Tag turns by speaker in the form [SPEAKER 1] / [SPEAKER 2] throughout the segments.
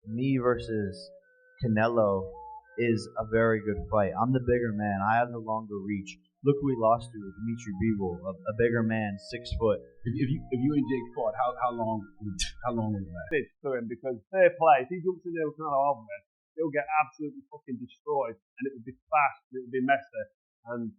[SPEAKER 1] me versus Canelo is a very good fight. I'm the bigger man. I have the longer reach. Look who we lost to, Dimitri Bivol, a bigger man, 6 foot.
[SPEAKER 2] If you and Jake fought, how long would it last?
[SPEAKER 3] It's to him because fair play. If he jumps in there with Canelo Alvarez, he'll get absolutely fucking destroyed, and it would be fast, it would be messy, and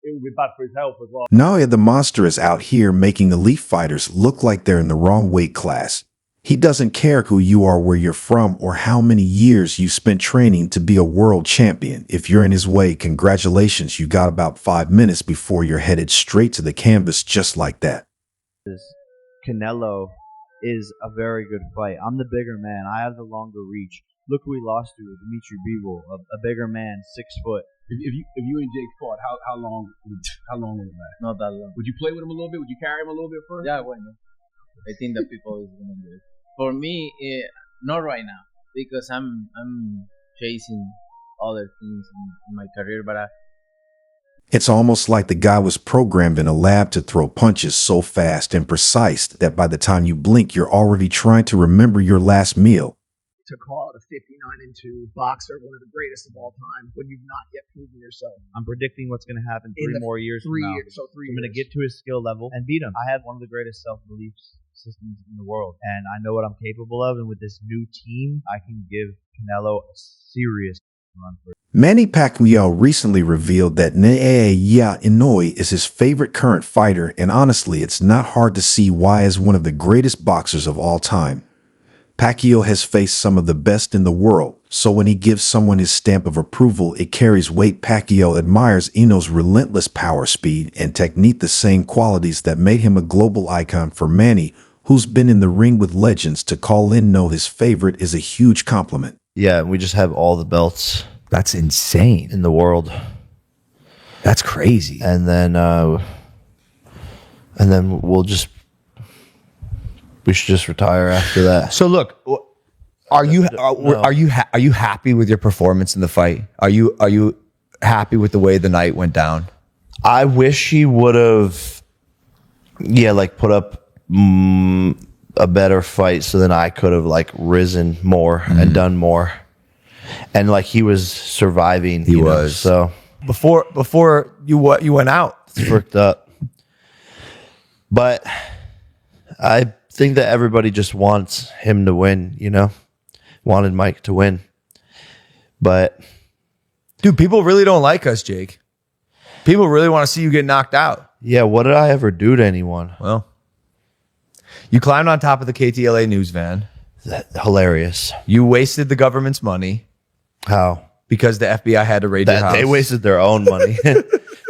[SPEAKER 3] it would be bad for his health as well.
[SPEAKER 4] Now the monster is out here making elite fighters look like they're in the wrong weight class. He doesn't care who you are, where you're from, or how many years you spent training to be a world champion. If you're in his way, congratulations, you got about 5 minutes before you're headed straight to the canvas just like that.
[SPEAKER 1] Canelo is a very good fight. I'm the bigger man. I have the longer reach. Look who we lost to, Dimitri Bivol, a bigger man, 6 foot.
[SPEAKER 2] If you and Jake fought, how long would it last?
[SPEAKER 1] Not that long.
[SPEAKER 2] Would you play with him a little bit? Would you carry him a little bit first?
[SPEAKER 5] Yeah, bueno. I think that people is gonna do it. For me, not right now because I'm chasing other things in my career, but
[SPEAKER 4] It's almost like the guy was programmed in a lab to throw punches so fast and precise that by the time you blink, you're already trying to remember your last meal.
[SPEAKER 6] To call it a 59-2 boxer, one of the greatest of all time, when you've not yet proven yourself.
[SPEAKER 1] I'm predicting what's going to happen
[SPEAKER 6] In
[SPEAKER 1] 3 more years from now.
[SPEAKER 6] So 3
[SPEAKER 1] I'm going to
[SPEAKER 6] years.
[SPEAKER 1] get to his skill level and beat him. I have one of the greatest self-belief systems in the world, and I know what I'm capable of, and with this new team, I can give Canelo a serious run for it.
[SPEAKER 4] Manny Pacquiao recently revealed that Naoya Inoue is his favorite current fighter, and honestly, it's not hard to see why as one of the greatest boxers of all time. Pacquiao has faced some of the best in the world, so when he gives someone his stamp of approval, it carries weight. Pacquiao admires Inoue's relentless power, speed, and technique, the same qualities that made him a global icon. For Manny, who's been in the ring with legends, to call Inoue his favorite is a huge compliment.
[SPEAKER 7] Yeah, we just have all the belts
[SPEAKER 8] That's insane.
[SPEAKER 7] in the world,
[SPEAKER 8] That's crazy.
[SPEAKER 7] and then we should just retire after that.
[SPEAKER 8] So look, are you
[SPEAKER 7] No.
[SPEAKER 8] are you happy with your performance in the fight? Are you happy with the way the night went down?
[SPEAKER 7] I wish he would have, put up a better fight, so then I could have risen more and done more, and he was surviving.
[SPEAKER 8] He was.
[SPEAKER 7] So
[SPEAKER 8] Before you went out.
[SPEAKER 7] it's worked up, but I think that everybody just wants him to win. Wanted Mike to win, but
[SPEAKER 8] Dude, people really don't like us, Jake. People really want to see you get knocked out.
[SPEAKER 7] yeah, what did I ever do to anyone?
[SPEAKER 8] Well, you climbed on top of the KTLA news van.
[SPEAKER 7] That hilarious.
[SPEAKER 8] You wasted the government's money
[SPEAKER 7] How?
[SPEAKER 8] because the FBI had to raid your
[SPEAKER 7] That
[SPEAKER 8] house.
[SPEAKER 7] they wasted their own money.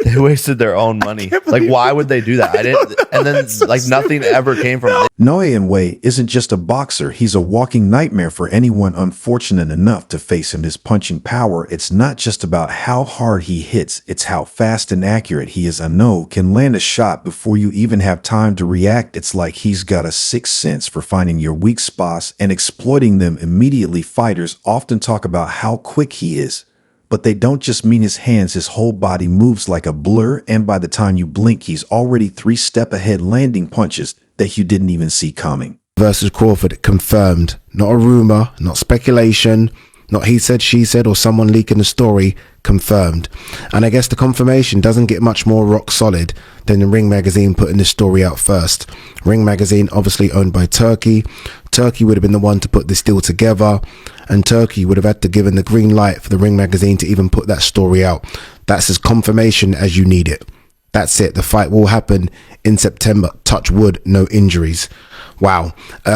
[SPEAKER 7] They wasted their own money. Why would they do that? I didn't. And then nothing ever came from it.
[SPEAKER 4] Naoya Inoue isn't just a boxer, he's a walking nightmare for anyone unfortunate enough to face him. His punching power, it's not just about how hard he hits, it's how fast and accurate he is. Inoue can land a shot before you even have time to react. It's like he's got a sixth sense for finding your weak spots and exploiting them immediately. Fighters often talk about how quick he is, but they don't just mean his hands. His whole body moves like a blur, and by the time you blink, he's already 3 steps ahead, landing punches that you didn't even see coming.
[SPEAKER 9] Versus Crawford confirmed. Not a rumor, not speculation, not he said, she said, or someone leaking the story. Confirmed. And I guess the confirmation doesn't get much more rock solid than the Ring Magazine putting this story out first. Ring Magazine, obviously owned by Turkey. Turkey would have been the one to put this deal together, and Turkey would have had to give the green light for the Ring Magazine to even put that story out. That's as confirmation as you need it. That's it. The fight will happen in September. Touch wood, no injuries. Wow.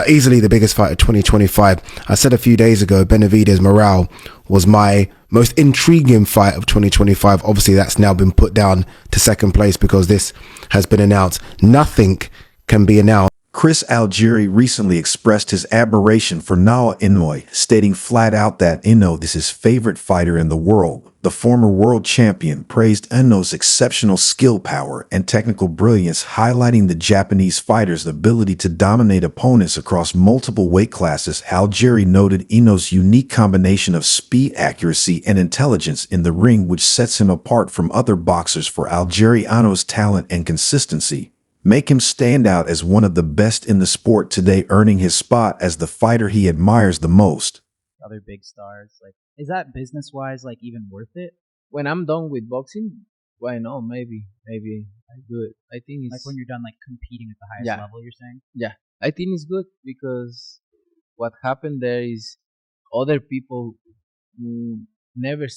[SPEAKER 9] Easily the biggest fight of 2025. I said a few days ago, Benavidez Morale was my most intriguing fight of 2025. Obviously, that's now been put down to second place because this has been announced. Nothing can be announced.
[SPEAKER 4] Chris Algieri recently expressed his admiration for Naoya Inoue, stating flat out that Inoue is his favorite fighter in the world. The former world champion praised Inoue's exceptional skill power and technical brilliance, highlighting the Japanese fighter's ability to dominate opponents across multiple weight classes. Algieri noted Inoue's unique combination of speed, accuracy, and intelligence in the ring, which sets him apart from other boxers. For Algieri, Inoue's talent and consistency make him stand out as one of the best in the sport today, earning his spot as the fighter he admires the most.
[SPEAKER 10] other big stars. Like, is that business wise like even worth it?
[SPEAKER 5] When I'm done with boxing, why not? Maybe I do it. I think it's
[SPEAKER 10] Like when you're done like competing at the highest
[SPEAKER 5] Yeah.
[SPEAKER 10] level, you're saying?
[SPEAKER 5] yeah. I think it's good because what happened there is other people who never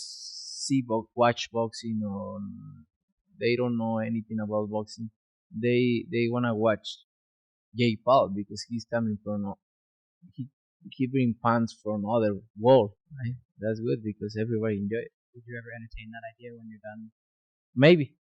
[SPEAKER 5] watch boxing or they don't know anything about boxing. They wanna watch Jake Paul because he's coming from he he bring fans from other world. Right? That's good because everybody enjoy it.
[SPEAKER 10] Would you ever entertain that idea when you're done?
[SPEAKER 5] Maybe.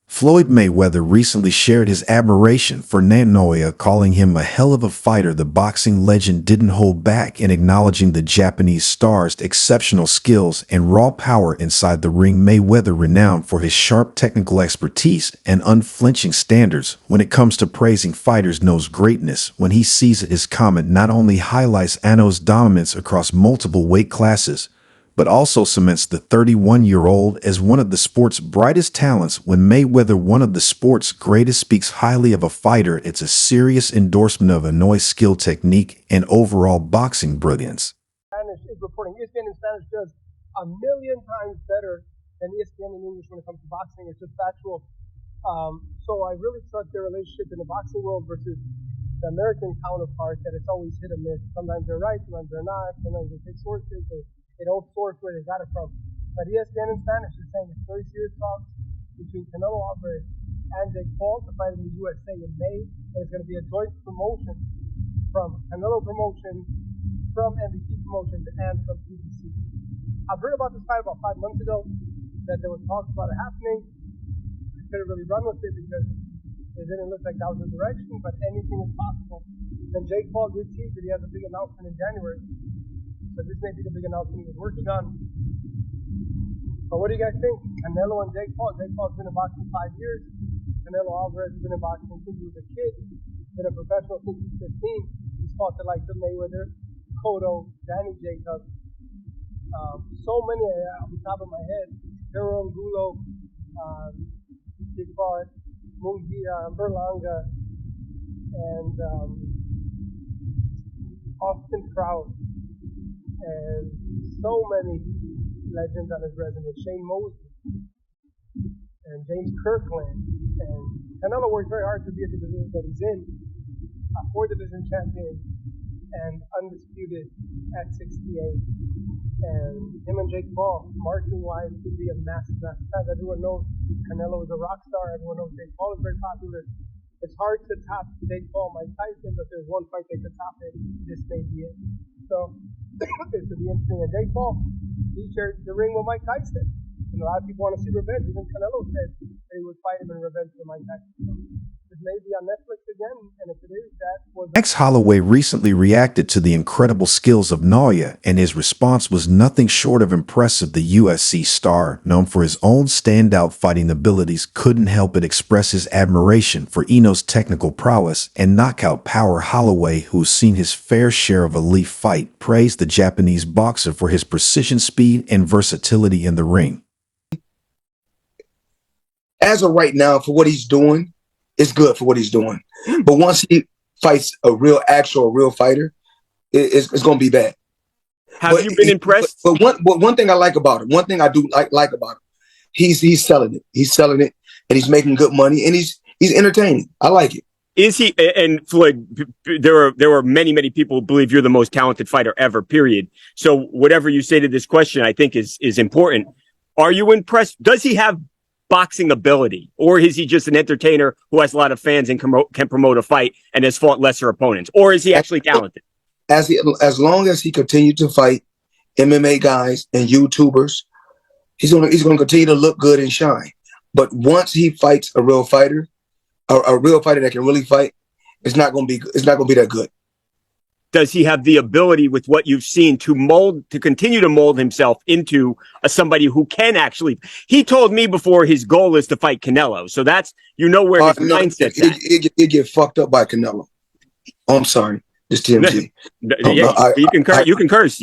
[SPEAKER 4] Floyd Mayweather recently shared his admiration for Naoya, calling him a hell of a fighter. The boxing legend didn't hold back in acknowledging the Japanese star's exceptional skills and raw power inside the ring. Mayweather, renowned for his sharp technical expertise and unflinching standards when it comes to praising fighters, knows greatness when he sees it. His comment not only highlights Ano's dominance across multiple weight classes, but also cements the 31-year-old as one of the sport's brightest talents. When Mayweather, one of the sport's greatest, speaks highly of a fighter, it's a serious endorsement of Ano's skill, technique, and overall boxing brilliance.
[SPEAKER 11] Spanish is reporting. ESPN in Spanish does a million times better than ESPN in English when it comes to boxing. It's just factual. So I really trust their relationship in the boxing world versus the American counterpart, that it's always hit or miss. Sometimes they're right, sometimes they're not. Sometimes they take sources. They don't source where they got it from. But ESPN in Spanish is saying it's very serious talks between Canelo Alvarez and Jake Paul to fight in the USA in May. And it's going to be a joint promotion from Canelo Promotions, from NBC Promotions, and from PBC. I've heard about this fight about 5 months ago, that there was talks about it happening. I couldn't really run with it because it didn't look like that was the direction, but anything is possible. And Jake Paul did tease that he has a big announcement in January. So this may be the big announcement he was working on. But what do you guys think? Canelo and Jake Paul. Jake Paul's been in boxing 5 years. Canelo Alvarez has been in boxing since he was a kid. Been a professional since he was 15. He's fought the likes of Mayweather, Cotto, Danny Jacobs. So many off the top of my head. Jerome Gulo, Big Bart, Mungia, Berlanga, and Austin Trout. And so many legends on his resume. Shane Mosley and James Kirkland. And Canelo worked very hard to be at the division that he's in. A 4-division champion and undisputed at 68. And him and Jake Paul, marketing wise, could be a massive fact. Everyone knows Canelo is a rock star. Everyone knows Jake Paul is very popular. It's hard to top Jake Paul, Mike Tyson, but there's one fight that could top it. This may be it. So it could be interesting. And Jake Paul, he shared the ring with Mike Tyson. And a lot of people want to see revenge. Even Canelo said that he would fight him in revenge for Mike Tyson. So it may be on Netflix again. And if it is, that was...
[SPEAKER 4] Max Holloway recently reacted to the incredible skills of Naoya, and his response was nothing short of impressive. The UFC star, known for his own standout fighting abilities, couldn't help but express his admiration for Ino's technical prowess and knockout power. Holloway, who's seen his fair share of elite fight, praised the Japanese boxer for his precision, speed, and versatility in the ring.
[SPEAKER 12] As of right now, for what he's doing, it's good for what he's doing. But once he fights a real fighter, it's going to be bad.
[SPEAKER 13] Have you been impressed?
[SPEAKER 12] But one thing I like about him, one thing I do like about him, he's selling it. He's selling it, and he's making good money, and he's entertaining. I like it.
[SPEAKER 13] Is he? And Floyd, there are many people who believe you're the most talented fighter ever. Period. So whatever you say to this question, I think is important. Are you impressed? Does he have boxing ability, or is he just an entertainer who has a lot of fans and can promote a fight and has fought lesser opponents, or is he actually talented?
[SPEAKER 12] As long as he continues to fight MMA guys and YouTubers, he's going to continue to look good and shine. But once he fights a real fighter that can really fight, it's not going to be that good.
[SPEAKER 13] Does he have the ability, with what you've seen, to continue to mold himself into somebody who can actually? He told me before his goal is to fight Canelo, so that's where his mindset's at.
[SPEAKER 12] He get fucked up by Canelo. Oh, I'm sorry, this TMZ.
[SPEAKER 13] You can curse.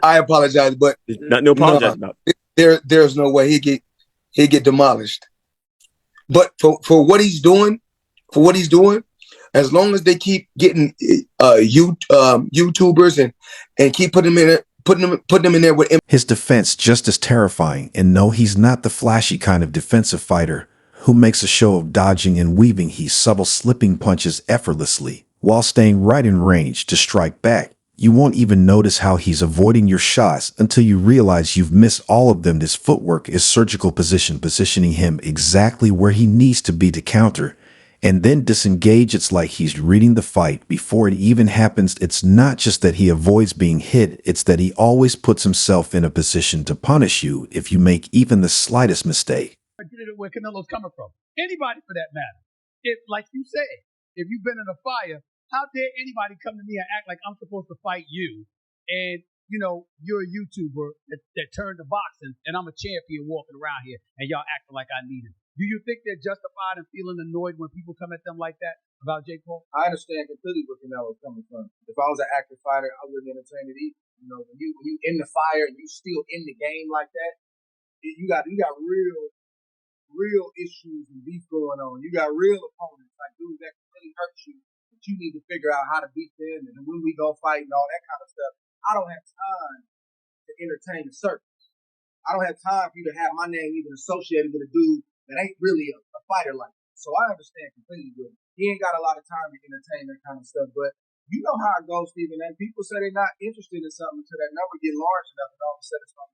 [SPEAKER 12] I apologize, but
[SPEAKER 13] no apologize about.
[SPEAKER 12] There's no way he get demolished. But for what he's doing, As long as they keep getting YouTubers and keep putting them in it, putting them in there with
[SPEAKER 4] His defense just as terrifying, and no, he's not the flashy kind of defensive fighter who makes a show of dodging and weaving. He's subtle, slipping punches effortlessly while staying right in range to strike back. You won't even notice how he's avoiding your shots until you realize you've missed all of them. This footwork is surgical positioning him exactly where he needs to be to counter and then disengage. It's like he's reading the fight before it even happens. It's not just that he avoids being hit, it's that he always puts himself in a position to punish you if you make even the slightest mistake.
[SPEAKER 2] I did it where Canelo's coming from. Anybody for that matter. If, like you said, if you've been in a fire, how dare anybody come to me and act like I'm supposed to fight you? And, you know, you're a YouTuber that turned to boxing, and I'm a champion walking around here, and y'all acting like I need it. Do you think they're justified in feeling annoyed when people come at them like that about Jake Paul?
[SPEAKER 14] I understand completely where Canelo's coming from. If I was an active fighter, I wouldn't entertain it either. You know, when you in the fire, you still in the game like that. You got real issues and beef going on. You got real opponents, like dudes that can really hurt you, but you need to figure out how to beat them and when we go fight and all that kind of stuff. I don't have time to entertain the circus. I don't have time for you to have my name even associated with a dude that ain't really a fighter like that. So I understand completely with it. He ain't got a lot of time to entertain that kind of stuff, but you know how it goes, Stephen. And people say they're not interested in something until that number get large enough, and all of a sudden it's going to